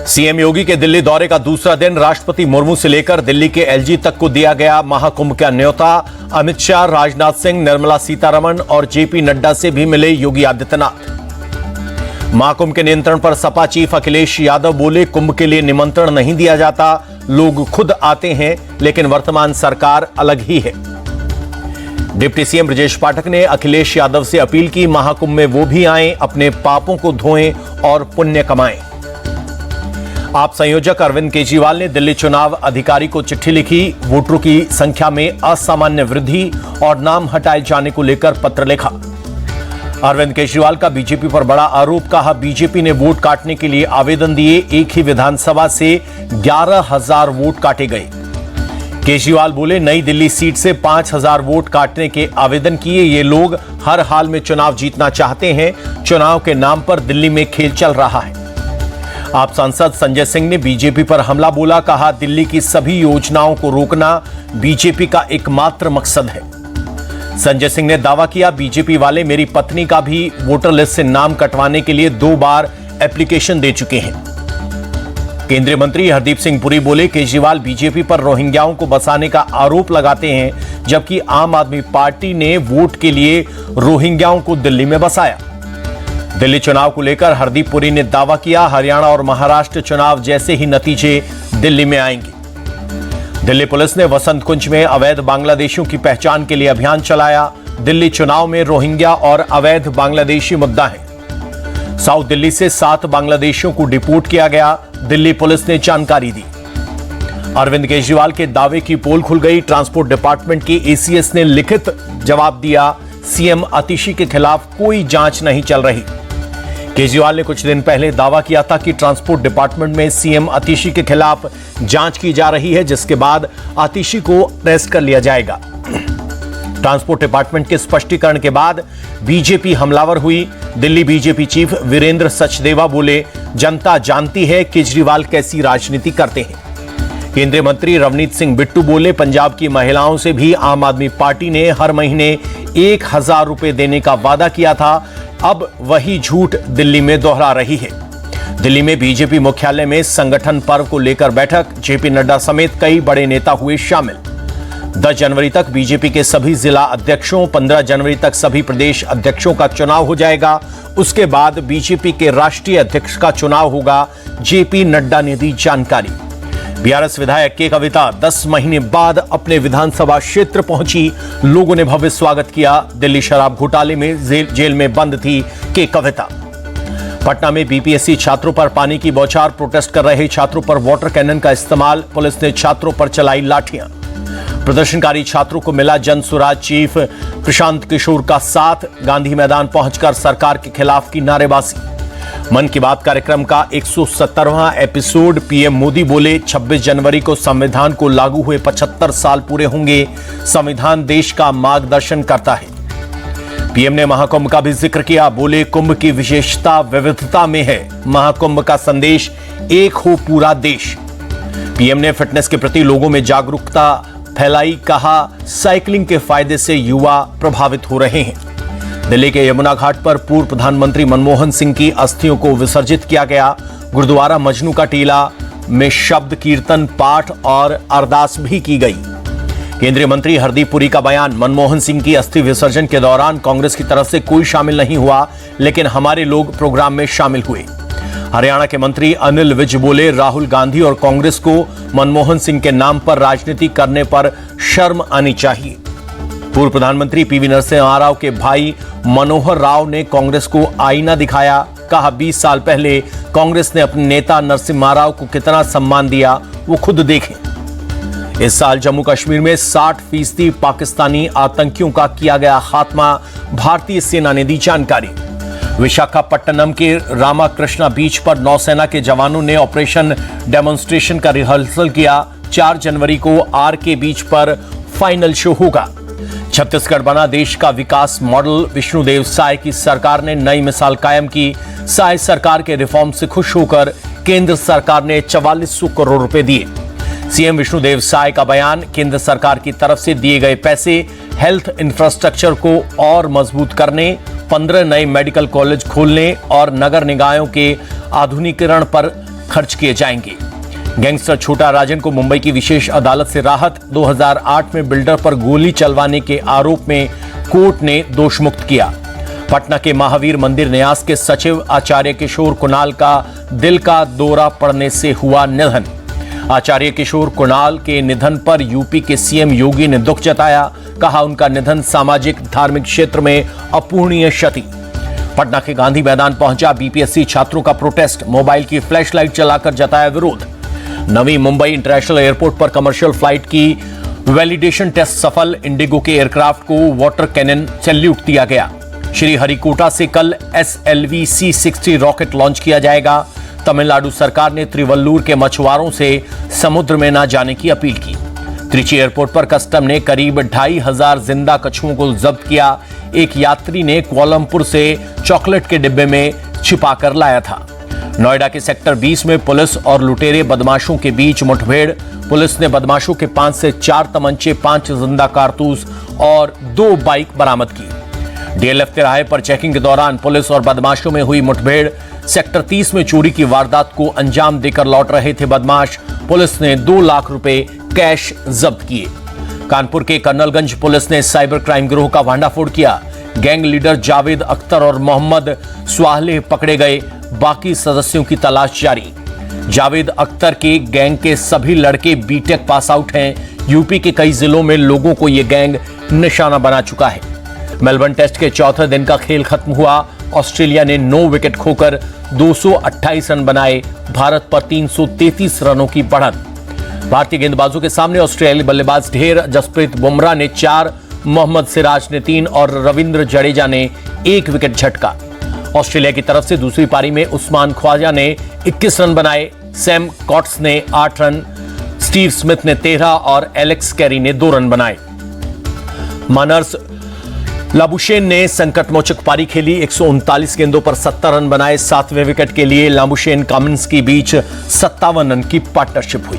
CM योगी के दिल्ली दौरे का दूसरा दिन राष्ट्रपति मुर्मू से लेकर दिल्ली के एलजी तक को दिया गया महाकुंभ का न्योता। अमित शाह, राजनाथ सिंह, निर्मला सीतारमण और जेपी नड्डा से भी मिले योगी आदित्यनाथ। महाकुंभ के नियंत्रण पर सपा चीफ अखिलेश यादव बोले, कुंभ के लिए निमंत्रण नहीं दिया जाता, लोग खुद आते हैं, लेकिन वर्तमान सरकार अलग ही है। डिप्टी सीएम ब्रजेश पाठक ने अखिलेश यादव से अपील की, महाकुंभ में वो भी आएं, अपने पापों को धोएं और पुण्य कमाएं। आप संयोजक अरविंद केजरीवाल ने दिल्ली चुनाव अधिकारी को चिट्ठी लिखी, वोटरों की संख्या में असामान्य वृद्धि और नाम हटाए जाने को लेकर पत्र लिखा। अरविंद केजरीवाल का बीजेपी पर बड़ा आरोप, कहा बीजेपी ने वोट काटने के लिए आवेदन दिए, एक ही विधानसभा से 11,000 वोट काटे गए। केजरीवाल बोले, नई दिल्ली सीट से 5,000 वोट काटने के आवेदन किए, ये लोग हर हाल में चुनाव जीतना चाहते हैं, चुनाव के नाम पर दिल्ली में खेल चल रहा है। आप सांसद संजय सिंह ने बीजेपी पर हमला बोला, कहा दिल्ली की सभी योजनाओं को रोकना बीजेपी का एकमात्र मकसद है। संजय सिंह ने दावा किया, बीजेपी वाले मेरी पत्नी का भी वोटर लिस्ट से नाम कटवाने के लिए 2 बार एप्लीकेशन दे चुके हैं। केंद्रीय मंत्री हरदीप सिंह पुरी बोले, केजरीवाल बीजेपी पर रोहिंग्याओं को बसाने का आरोप लगाते हैं, जबकि आम आदमी पार्टी ने वोट के लिए रोहिंग्याओं को दिल्ली में बसाया। दिल्ली चुनाव को लेकर हरदीप पुरी ने दावा किया, हरियाणा और महाराष्ट्र चुनाव जैसे ही नतीजे दिल्ली में आएंगे। दिल्ली पुलिस ने वसंत कुंज में अवैध बांग्लादेशियों की पहचान के लिए अभियान चलाया। दिल्ली चुनाव में रोहिंग्या और अवैध बांग्लादेशी मुद्दा है। साउथ दिल्ली से 7 बांग्लादेशियों को डिपोर्ट किया गया, दिल्ली पुलिस ने जानकारी दी। अरविंद केजरीवाल के दावे की पोल खुल गई, ट्रांसपोर्ट डिपार्टमेंट के एसीएस ने लिखित जवाब दिया, सीएम आतिशी के खिलाफ कोई जांच नहीं चल रही। केजरीवाल ने कुछ दिन पहले दावा किया था कि ट्रांसपोर्ट डिपार्टमेंट में सीएम आतिशी के खिलाफ जांच की जा रही है, जिसके बाद आतिशी को अरेस्ट कर लिया जाएगा। ट्रांसपोर्ट डिपार्टमेंट के स्पष्टीकरण के बाद बीजेपी हमलावर हुई। दिल्ली बीजेपी चीफ वीरेंद्र सचदेवा बोले, जनता जानती है केजरीवाल कैसी राजनीति करते हैं। केंद्रीय मंत्री रवनीत सिंह बिट्टू बोले, पंजाब की महिलाओं से भी आम आदमी पार्टी ने हर महीने 1,000 रुपए देने का वादा किया था, अब वही झूठ दिल्ली में दोहरा रही है। दिल्ली में बीजेपी मुख्यालय में संगठन पर्व को लेकर बैठक, जेपी नड्डा समेत कई बड़े नेता हुए शामिल। 10 जनवरी तक बीजेपी के सभी जिला अध्यक्षों, 15 जनवरी तक सभी प्रदेश अध्यक्षों का चुनाव हो जाएगा। उसके बाद बीजेपी के राष्ट्रीय अध्यक्ष का चुनाव होगा, जेपी नड्डा ने दी जानकारी। बीआरएस विधायक के कविता 10 महीने बाद अपने विधानसभा क्षेत्र पहुंची, लोगों ने भव्य स्वागत किया। दिल्ली शराब घोटाले में जेल में बंद थी के कविता। पटना में बीपीएससी छात्रों पर पानी की बौछार, प्रोटेस्ट कर रहे छात्रों पर वाटर कैनन का इस्तेमाल, पुलिस ने छात्रों पर चलाई लाठियां। प्रदर्शनकारी छात्रों को मिला जन सुराज चीफ प्रशांत किशोर का साथ, गांधी मैदान पहुंचकर सरकार के खिलाफ की नारेबाजी। मन की बात कार्यक्रम का 170वां एपिसोड, पीएम मोदी बोले, 26 जनवरी को संविधान को लागू हुए 75 साल पूरे होंगे, संविधान देश का मार्गदर्शन करता है। पीएम ने महाकुंभ का भी जिक्र किया, बोले कुंभ की विशेषता विविधता में है, महाकुंभ का संदेश एक हो पूरा देश। पीएम ने फिटनेस के प्रति लोगों में जागरूकता फैलाई, कहा साइकिलिंग के फायदे से युवा प्रभावित हो रहे हैं। दिल्ली के यमुना घाट पर पूर्व प्रधानमंत्री मनमोहन सिंह की अस्थियों को विसर्जित किया गया। गुरुद्वारा मजनू का टीला में शब्द कीर्तन, पाठ और अरदास भी की गई। केंद्रीय मंत्री हरदीप पुरी का बयान, मनमोहन सिंह की अस्थि विसर्जन के दौरान कांग्रेस की तरफ से कोई शामिल नहीं हुआ, लेकिन हमारे लोग प्रोग्राम में शामिल हुए। हरियाणा के मंत्री अनिल विज बोले, राहुल गांधी और कांग्रेस को मनमोहन सिंह के नाम पर राजनीति करने पर शर्म आनी चाहिए। पूर्व प्रधानमंत्री पीवी नरसिम्हा राव के भाई मनोहर राव ने कांग्रेस को आईना दिखाया, कहा 20 साल पहले कांग्रेस ने अपने नेता नरसिम्हा राव को कितना सम्मान दिया, वो खुद देखें। इस साल जम्मू कश्मीर में 60% पाकिस्तानी आतंकियों का किया गया खात्मा, भारतीय सेना ने दी जानकारी। विशाखापट्टनम के रामाकृष्णा बीच पर नौसेना के जवानों ने ऑपरेशन डेमोन्स्ट्रेशन का रिहर्सल किया। 4 जनवरी को आर के बीच पर फाइनल शो होगा। छत्तीसगढ़ बना देश का विकास मॉडल, विष्णुदेव साय की सरकार ने नई मिसाल कायम की। साय सरकार के रिफॉर्म से खुश होकर केंद्र सरकार ने 4400 करोड़ रुपए दिए। सीएम विष्णुदेव साय का बयान, केंद्र सरकार की तरफ से दिए गए पैसे हेल्थ इंफ्रास्ट्रक्चर को और मजबूत करने, 15 नए मेडिकल कॉलेज खोलने और नगर निकायों के आधुनिकीकरण पर खर्च किए जाएंगे। गैंगस्टर छोटा राजन को मुंबई की विशेष अदालत से राहत। 2008 में बिल्डर पर गोली चलवाने के आरोप में कोर्ट ने दोषमुक्त किया। पटना के महावीर मंदिर न्यास के सचिव आचार्य किशोर कुणाल का दिल का दौरा पड़ने से हुआ निधन। आचार्य किशोर कुणाल के निधन पर यूपी के सीएम योगी ने दुख जताया। कहा, उनका निधन सामाजिक धार्मिक क्षेत्र में अपूरणीय क्षति। पटना के गांधी मैदान पहुंचा बीपीएससी छात्रों का प्रोटेस्ट। मोबाइल की फ्लैश लाइट जलाकर जताया विरोध। नवी मुंबई इंटरनेशनल एयरपोर्ट पर कमर्शियल फ्लाइट की वैलिडेशन टेस्ट सफल। इंडिगो के एयरक्राफ्ट को वाटर कैनन सैल्यूट दिया गया। श्रीहरिकोटा से कल SLV C-60 रॉकेट लॉन्च किया जाएगा। तमिलनाडु सरकार ने त्रिवल्लुर के मछुआरों से समुद्र में न जाने की अपील की। त्रिची एयरपोर्ट पर कस्टम ने करीब 2500 जिंदा कछुओं को जब्त किया। एक यात्री ने कोलंबपुर से चॉकलेट के डिब्बे में छिपाकर लाया था। नोएडा के सेक्टर 20 में पुलिस और लुटेरे बदमाशों के बीच मुठभेड़। पुलिस ने बदमाशों के 5 से 4 तमंचे, 5 जिंदा कारतूस और 2 बाइक बरामद की। DLF तिराहे पर चेकिंग के दौरान पुलिस और बदमाशों में हुई मुठभेड़। सेक्टर 30 में चोरी की वारदात को अंजाम देकर लौट रहे थे बदमाश। पुलिस ने 2 लाख रुपए कैश जब्त किए। कानपुर के कर्नलगंज पुलिस ने साइबर क्राइम गिरोह का भांडाफोड़ किया। गैंग लीडर जावेद अख्तर और मोहम्मद स्वाहले पकड़े गए। बाकी सदस्यों की तलाश जारी। जावेद अख्तर के गैंग के सभी लड़के बीटेक पास आउट हैं। यूपी के कई जिलों में लोगों को यह गैंग निशाना बना चुका है। मेलबर्न टेस्ट के चौथे दिन का खेल खत्म हुआ। ऑस्ट्रेलिया ने 9 विकेट खोकर 228 रन बनाए। भारत पर 333 रनों की बढ़त। भारतीय गेंदबाजों के सामने ऑस्ट्रेलियाई बल्लेबाज ढेर। जसप्रीत बुमराह ने 4, मोहम्मद सिराज ने 3 और रविंद्र जडेजा ने 1 विकेट झटका। ऑस्ट्रेलिया की तरफ से दूसरी पारी में उस्मान ख्वाजा ने 21 रन बनाए। सैम कॉट्स ने 8 रन, स्टीव स्मिथ ने 13 और एलेक्स कैरी ने 2 रन बनाए। मानर्स लाबुशेन ने संकटमोचक पारी खेली। 139 गेंदों पर 70 रन बनाए। 7वें विकेट के लिए लाबुशेन कामिंस के बीच 57 रन की पार्टनरशिप हुई।